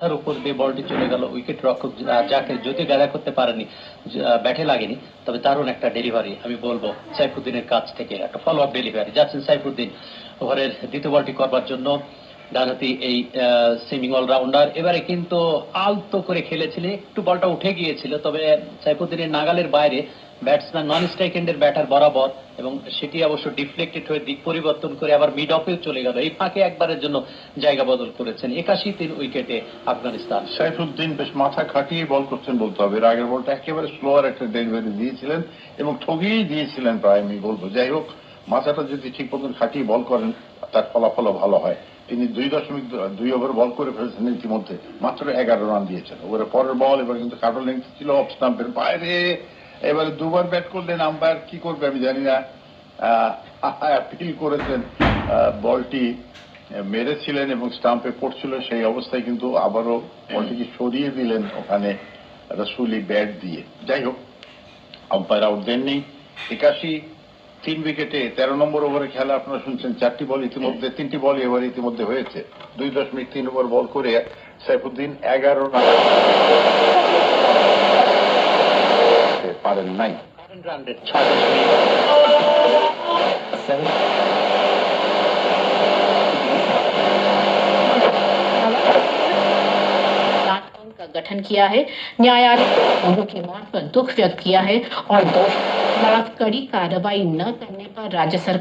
তার উপর দিয়ে বলটি চলে গেল, উইকেট রক্ষক যাকে যদি গ্যাদার করতে পারেনি, ব্যাটে লাগেনি, তবে দারুণ একটা ডেলিভারি আমি বলবো সাইফুদ্দিনের কাছ থেকে, একটা ফলো আপ ডেলিভারি। যাচ্ছেন সাইফুদ্দিন ওভারের দ্বিতীয় বলটি করবার জন্য। ডানহাতি এই সুইমিং অলরাউন্ডার এবারে কিন্তু আলতো করে খেলেছিলেন, একটু বলটা উঠে গিয়েছিল, তবে সাইফুদ্দিনের নাগালের বাইরে ব্যাটসম্যান নন স্ট্রাইক এন্ডের ব্যাটার বরাবর, এবং সেটি অবশ্য ডিফ্লেক্টেড হয়ে দিক পরিবর্তন করে আবার মিড অফেও চলে গেল। এই ফাঁকে একবারের জন্য জায়গা বদল করেছেন। 81 উইকেটে আফগানিস্তান। সাইফুদ্দিন বেশ মাথা খাটিয়ে বল করছেন বলতে হবে। এর আগের বলটা একেবারে স্লোয়ার একটা ডেলিভারি দিয়েছিলেন এবং ঠগিয়েই দিয়েছিলেন প্রায় আমি বলবো। যাই হোক, মাথাটা যদি ঠিক মতন খাটিয়ে বল করেন তার ফলাফলও ভালো হয়। তিনি 2.2 ওভার বল করে ফেলেছেন ইতিমধ্যে, মাত্র 11 রান দিয়েছেন। ওভারের পরের বল এবার কিন্তু কাটো লেন্থ ছিল, অফ স্টাম্পের বাইরে। এবারে দুবার ব্যাট করলেন, আম্পায়ার কি করবে আমি জানি না, অ্যাপিল করেছেন। বলটি মেরেছিলেন এবং স্টাম্পে পড়ছিল, সেই অবস্থায় কিন্তু আবারও বলটিকে সরিয়ে দিলেন ওখানে রসুলি ব্যাট দিয়ে। যাই হোক, আম্পায়ার আউট দেননি। 81, 3 উইকেটে 13 নম্বর ওভারে খেলা। আপনারা শুনছেন 4টি বল ইতিমধ্যে, 3টি বল এবার ইতিমধ্যে হয়েছে। 2.3 ওভার বল করে সাইফুদ্দিন 11 রান পারেন নাই। का गठन किया है। न्यायालय ने की मौत पर दुख व्यक्त किया है और दोषियों के खिलाफ कड़ी कार्रवाई न करने पर राज्य सरकार